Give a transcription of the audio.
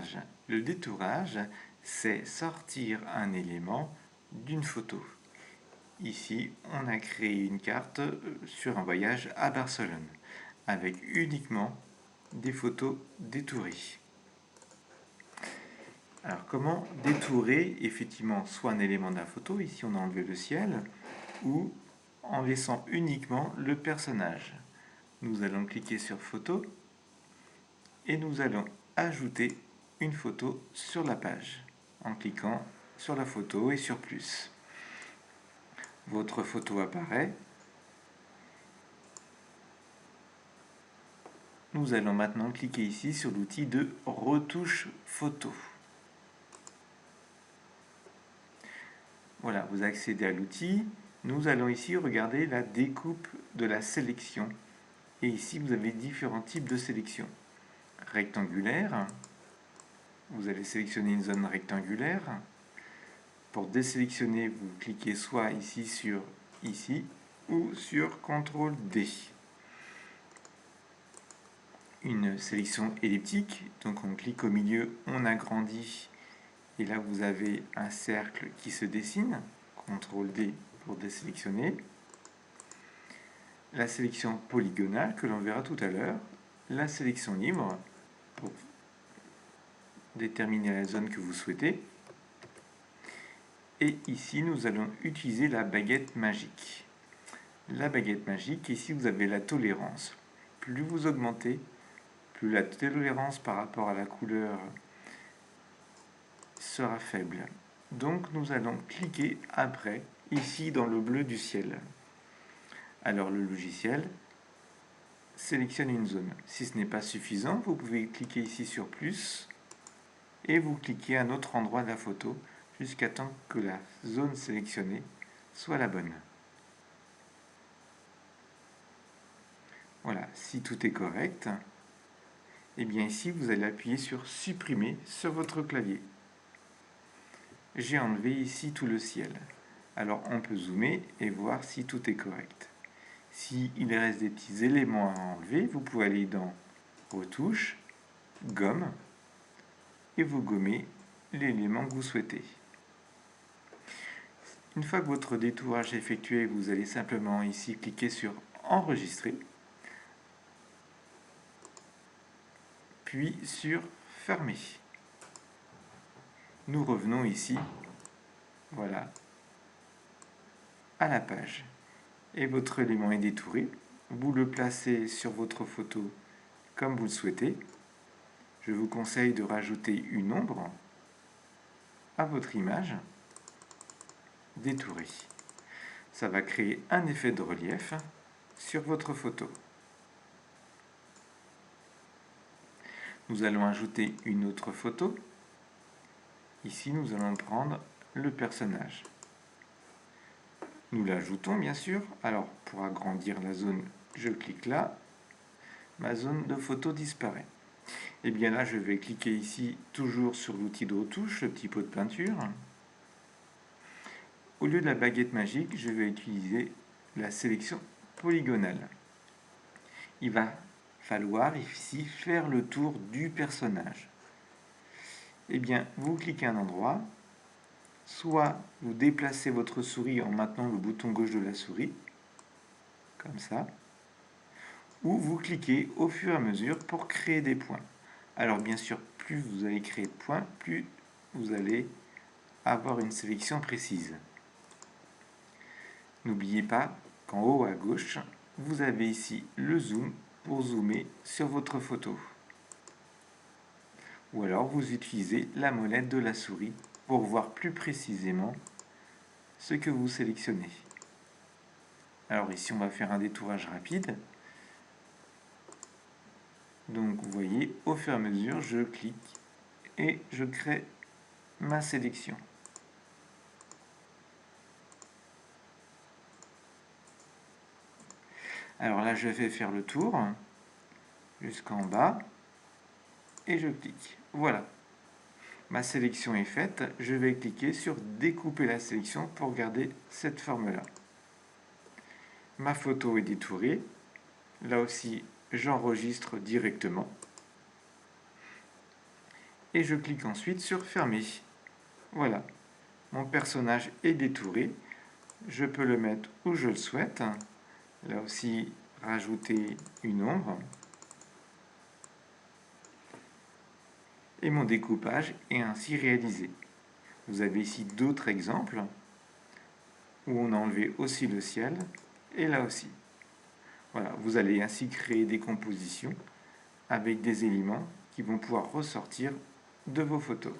détourage. Le détourage, c'est sortir un élément d'une photo. Ici, on a créé une carte sur un voyage à Barcelone, avec uniquement des photos détourées. Alors, comment détourer effectivement soit un élément de la photo, ici on a enlevé le ciel, ou en laissant uniquement le personnage. Nous allons cliquer sur photo et nous allons ajouter une photo sur la page en cliquant sur la photo et sur plus. Votre photo apparaît. Nous allons maintenant cliquer ici sur l'outil de retouche photo. Voilà, vous accédez à l'outil. Nous allons ici regarder la découpe de la sélection. Et ici, vous avez différents types de sélection. Rectangulaire, vous allez sélectionner une zone rectangulaire. Pour désélectionner, vous cliquez soit ici sur ici ou sur CTRL D. Une sélection elliptique, donc on clique au milieu, on agrandit et là vous avez un cercle qui se dessine. CTRL D pour désélectionner. La sélection polygonale que l'on verra tout à l'heure. La sélection libre pour déterminer la zone que vous souhaitez. Et ici, nous allons utiliser la baguette magique. La baguette magique, ici, vous avez la tolérance. Plus vous augmentez, plus la tolérance par rapport à la couleur sera faible. Donc, nous allons cliquer après, ici, dans le bleu du ciel. Alors, le logiciel sélectionne une zone. Si ce n'est pas suffisant, vous pouvez cliquer ici sur plus et vous cliquez à un autre endroit de la photo jusqu'à temps que la zone sélectionnée soit la bonne. Voilà, si tout est correct, et bien ici vous allez appuyer sur supprimer sur votre clavier. J'ai enlevé ici tout le ciel. Alors on peut zoomer et voir si tout est correct. S'il reste des petits éléments à enlever, vous pouvez aller dans retouche, gomme, et vous gommez l'élément que vous souhaitez. Une fois que votre détourage est effectué, vous allez simplement ici cliquer sur enregistrer, puis sur fermer. Nous revenons ici, voilà, à la page. Et votre élément est détouré. Vous le placez sur votre photo comme vous le souhaitez. Je vous conseille de rajouter une ombre à votre image détourée. Ça va créer un effet de relief sur votre photo. Nous allons ajouter une autre photo. Ici, nous allons prendre le personnage. Nous l'ajoutons, bien sûr. Alors, pour agrandir la zone, je clique là. Ma zone de photo disparaît. Et bien là, je vais cliquer ici, toujours sur l'outil de retouche, le petit pot de peinture. Au lieu de la baguette magique, je vais utiliser la sélection polygonale. Il va falloir ici faire le tour du personnage. Eh bien, vous cliquez à un endroit, soit vous déplacez votre souris en maintenant le bouton gauche de la souris, comme ça, ou vous cliquez au fur et à mesure pour créer des points. Alors bien sûr, plus vous allez créer de points, plus vous allez avoir une sélection précise. N'oubliez pas qu'en haut à gauche, vous avez ici le zoom pour zoomer sur votre photo. Ou alors vous utilisez la molette de la souris pour voir plus précisément ce que vous sélectionnez. Alors ici on va faire un détourage rapide. Donc vous voyez, au fur et à mesure, je clique et je crée ma sélection. Alors là, je vais faire le tour jusqu'en bas et je clique. Voilà, ma sélection est faite. Je vais cliquer sur découper la sélection pour garder cette forme-là. Ma photo est détourée. Là aussi, j'enregistre directement. et je clique ensuite sur fermer. Voilà, mon personnage est détouré. Je peux le mettre où je le souhaite. Là aussi, rajouter une ombre. Et mon découpage est ainsi réalisé. Vous avez ici d'autres exemples où on a enlevé aussi le ciel et là aussi. Voilà, vous allez ainsi créer des compositions avec des éléments qui vont pouvoir ressortir de vos photos.